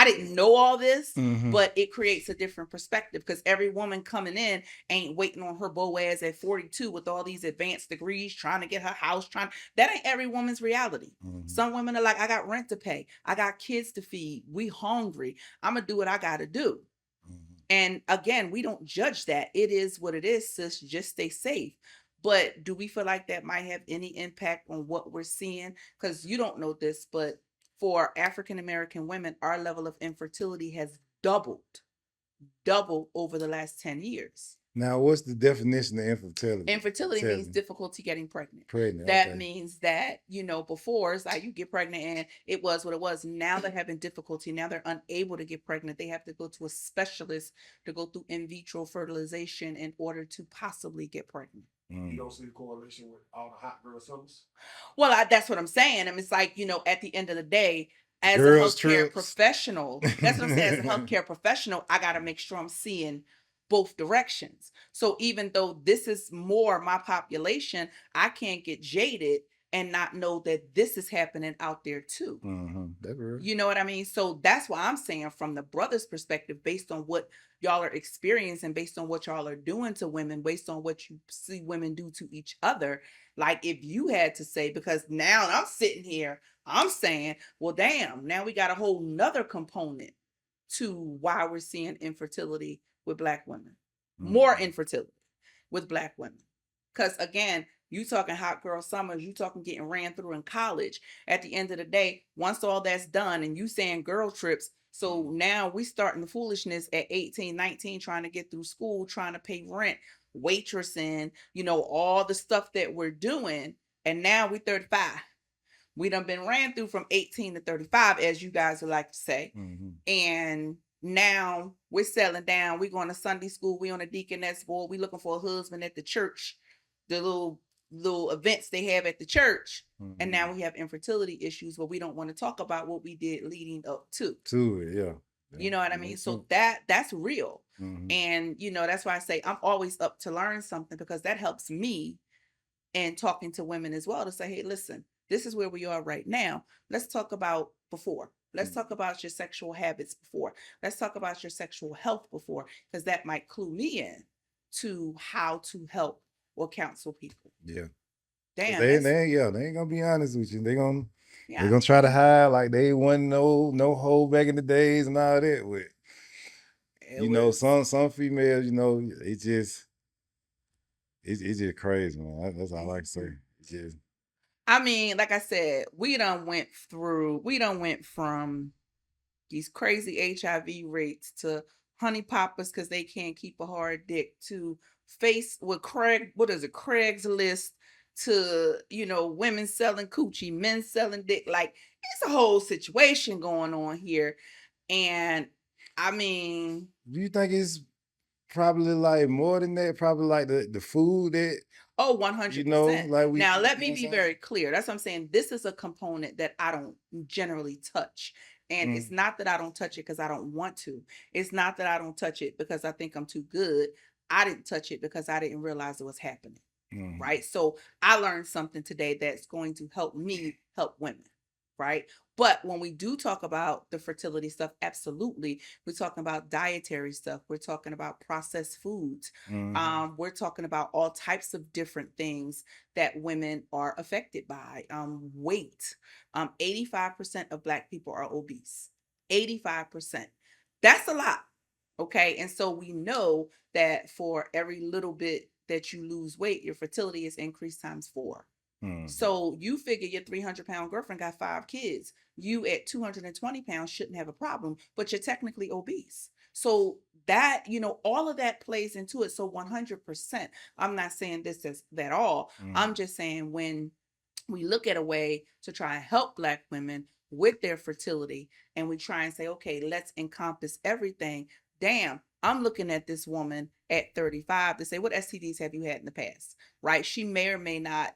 didn't know all this, mm-hmm. but it creates a different perspective because every woman coming in ain't waiting on her Boaz at 42 with all these advanced degrees, trying to get her house, that ain't every woman's reality. Mm-hmm. Some women are like, I got rent to pay. I got kids to feed. We hungry. I'm going to do what I got to do. Mm-hmm. And again, we don't judge that. It is what it is, sis. Just stay safe. But do we feel like that might have any impact on what we're seeing? Because you don't know this, but for African-American women, our level of infertility has doubled over the last 10 years. Now, what's the definition of infertility? Infertility means difficulty getting pregnant. That means that, before it's like you get pregnant and it was what it was. Now they're having difficulty. Now they're unable to get pregnant. They have to go to a specialist to go through in vitro fertilization in order to possibly get pregnant. You don't see the correlation with all the hot girl summers? Well, that's what I'm saying. I mean, it's like, at the end of the day, as a healthcare professional, that's what I'm saying. As a healthcare professional, I got to make sure I'm seeing both directions. So even though this is more my population, I can't get jaded and not know that this is happening out there too. Mm-hmm. You know what I mean? So that's why I'm saying from the brother's perspective, based on what y'all are experiencing, based on what y'all are doing to women, based on what you see women do to each other. Like if you had to say, because now I'm sitting here, I'm saying, well, damn, now we got a whole nother component to why we're seeing infertility with Black women, more infertility with Black women. Because again, you talking hot girl summers, you talking getting ran through in college. At the end of the day, once all that's done and you saying girl trips, so now we starting the foolishness at 18, 19, trying to get through school, trying to pay rent, waitressing, all the stuff that we're doing. And now we 35. We done been ran through from 18 to 35, as you guys would like to say. And now we're settling down. We're going to Sunday school. We on a deaconess board. We looking for a husband at the church, the little events they have at the church. And now we have infertility issues, but we don't want to talk about what we did leading up to it. Yeah. You know what I mean? So that's real. And, you know, that's why I say I'm always up to learn something, because that helps me in talking to women as well, to say, hey, listen, this is where we are right now. Let's talk about before. Let's talk about your sexual habits before. Let's talk about your sexual health before, because that might clue me in to how to help or counsel people. Yeah. Damn. They ain't gonna be honest with you. They're gonna try to hide like they wasn't no hoe back in the days and all that. With you know, some females, you know, it's just crazy, man. That's all I can say. It's just, I mean, like I said, we done went from these crazy HIV rates to honey poppers because they can't keep a hard dick, to Craigslist, to, you know, women selling coochie, men selling dick. Like, it's a whole situation going on here. And I mean, do you think it's probably like more than that? Probably like the food that. Oh, 100%. You know, like now, let me be very clear. That's what I'm saying. This is a component that I don't generally touch. And it's not that I don't touch it because I don't want to. It's not that I don't touch it because I think I'm too good. I didn't touch it because I didn't realize it was happening. Right? So I learned something today that's going to help me help women. Right? But when we do talk about the fertility stuff, absolutely. We're talking about dietary stuff. We're talking about processed foods. We're talking about all types of different things that women are affected by. Weight. 85% of Black people are obese. 85%. That's a lot. Okay. And so we know that for every little bit that you lose weight, your fertility is increased times 4. So you figure your 300-pound girlfriend got 5 kids. You at 220 pounds shouldn't have a problem, but you're technically obese. So that, you know, all of that plays into it. So 100%, I'm not saying this is that all. I'm just saying when we look at a way to try and help Black women with their fertility, and we try and say, okay, let's encompass everything. Damn, I'm looking at this woman at 35 to say, what STDs have you had in the past? Right? She may or may not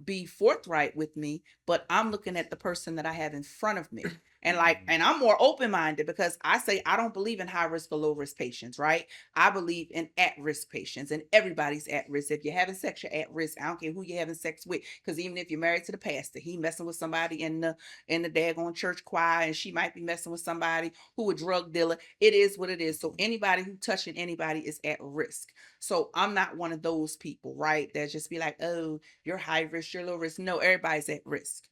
be forthright with me, but I'm looking at the person that I have in front of me. And I'm more open-minded, because I say I don't believe in high risk or low risk patients, right? I believe in at-risk patients, and everybody's at risk. If you're having sex, you're at risk. I don't care who you're having sex with, because even if you're married to the pastor, he messing with somebody in the daggone church choir, and she might be messing with somebody who a drug dealer. It is what it is. So anybody who touching anybody is at risk. So I'm not one of those people, right? That just be like, oh, you're high risk, you're low risk. No, everybody's at risk.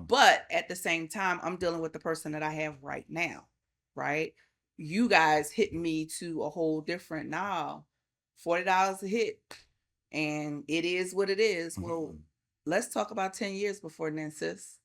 But at the same time, I'm dealing with the person that I have right now, right? You guys hit me to a whole different, now $40 a hit, and it is what it is. Well, let's talk about 10 years before then, sis.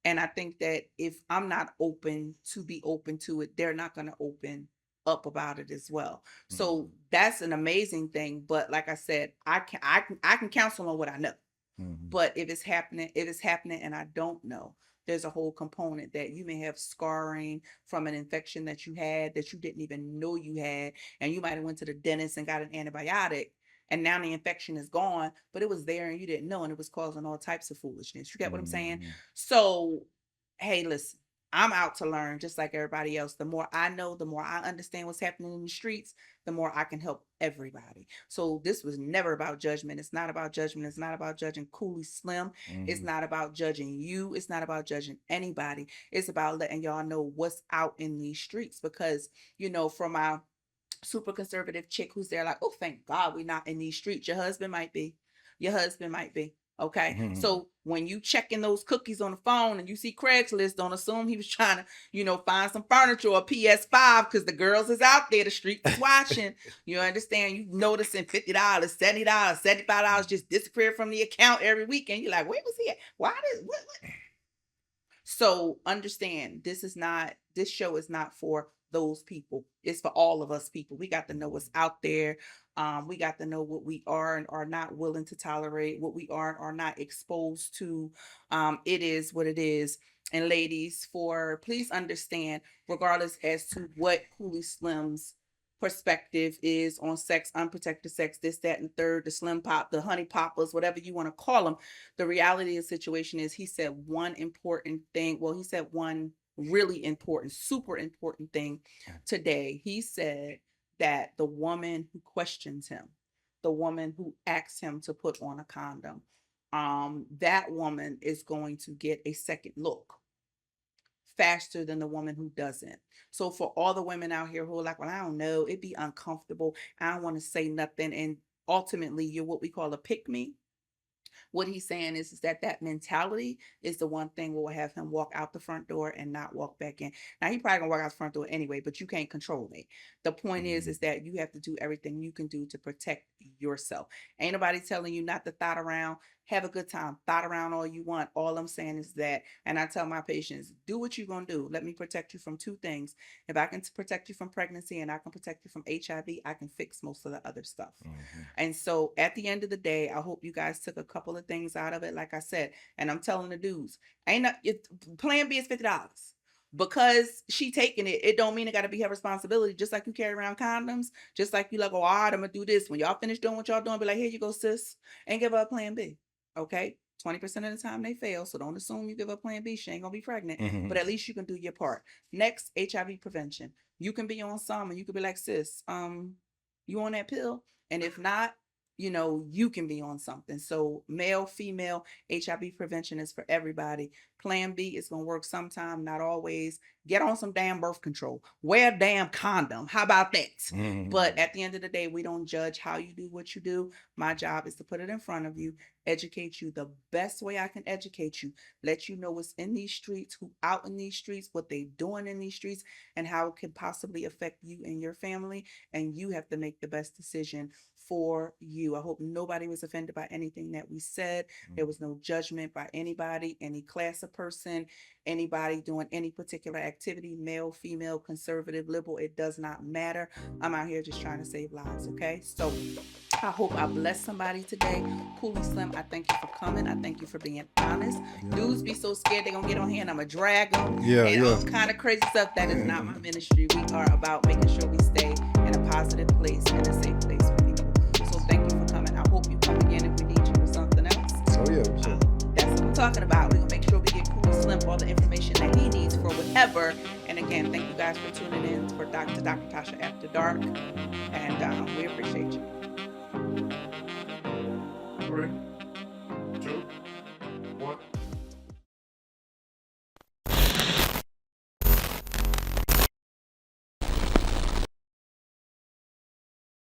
And I think that if I'm not open to be open to it, they're not going to open up about it as well. So that's an amazing thing. But like I said, I can counsel on what I know. But if it's happening and I don't know, there's a whole component that you may have scarring from an infection that you had that you didn't even know you had, and you might have went to the dentist and got an antibiotic, and now the infection is gone, but it was there and you didn't know, and it was causing all types of foolishness. You get what I'm saying? So, hey, listen, I'm out to learn just like everybody else. The more I know, the more I understand what's happening in the streets, the more I can help everybody. So this was never about judgment. It's not about judgment. It's not about judging Cooley Slim. It's not about judging you. It's not about judging anybody. It's about letting y'all know what's out in these streets, because, you know, from our super conservative chick who's there like, oh, thank God we're not in these streets. Your husband might be. Okay. So when you checking those cookies on the phone and you see Craigslist, don't assume he was trying to, you know, find some furniture or PS5, because the girls is out there, the street is watching. You understand? You noticing $50, $70, $75 just disappear from the account every weekend. You're like, where was he at? Why did what? So understand, this show is not for those people. It's for all of us people. We got to know what's out there. We got to know what we are and are not willing to tolerate, what we are and are not exposed to. It is what it is. And ladies, please understand, regardless as to what Cooley Slim's perspective is on sex, unprotected sex, this, that, and third, the slim pop, the honey poppers, whatever you want to call them. The reality of the situation is he said one important thing. Well, he said one really important, super important thing today. He said that the woman who questions him, the woman who asks him to put on a condom, that woman is going to get a second look faster than the woman who doesn't. So for all the women out here who are like, well, I don't know, it'd be uncomfortable, I don't want to say nothing, and ultimately you're what we call a pick-me. What he's saying is that mentality is the one thing will have him walk out the front door and not walk back in. Now, he probably gonna walk out the front door anyway, but you can't control me. The point is that you have to do everything you can do to protect yourself. Ain't nobody telling you not to thought around. Have a good time. Thought around all you want. All I'm saying is that, and I tell my patients, do what you're going to do. Let me protect you from two things. If I can protect you from pregnancy and I can protect you from HIV, I can fix most of the other stuff. And so at the end of the day, I hope you guys took a couple of things out of it. Like I said, and I'm telling the dudes, plan B is $50. Because she taking it, it don't mean it got to be her responsibility. Just like you carry around condoms, just like you like, oh, all right, I'm gonna do this. When y'all finish doing what y'all doing, be like, here you go, sis, and give her a plan B. Okay, 20% of the time they fail, so don't assume you give her plan B, she ain't gonna be pregnant. But at least you can do your part. Next, HIV prevention. You can be on some, and you can be like, sis, you on that pill? And if not, you can be on something. So male, female, HIV prevention is for everybody. Plan B is going to work sometime, not always. Get on some damn birth control. Wear a damn condom. How about that? But at the end of the day, we don't judge how you do what you do. My job is to put it in front of you, educate you the best way I can educate you, let you know what's in these streets, who out in these streets, what they doing in these streets, and how it can possibly affect you and your family. And you have to make the best decision for you. I hope nobody was offended by anything that we said. There was no judgment by anybody, any class of person, anybody doing any particular activity, male, female, conservative, liberal, it does not matter. I'm out here just trying to save lives, okay? So I hope I bless somebody today. Cooley Slim, I thank you for coming. I thank you for being honest. Dudes be so scared they're going to get on here and I'm going to drag them. All kind of crazy stuff. That is not my ministry. We are about making sure we stay in a positive place and a safe place for people. So thank you for coming. I hope you come again if we need you for something else. That's what I'm talking about. We're going to make sure we get Cooley Slim all the information that he needs for whatever. And again, thank you guys for tuning in for Dr. Tasha After Dark. And we appreciate you. All right.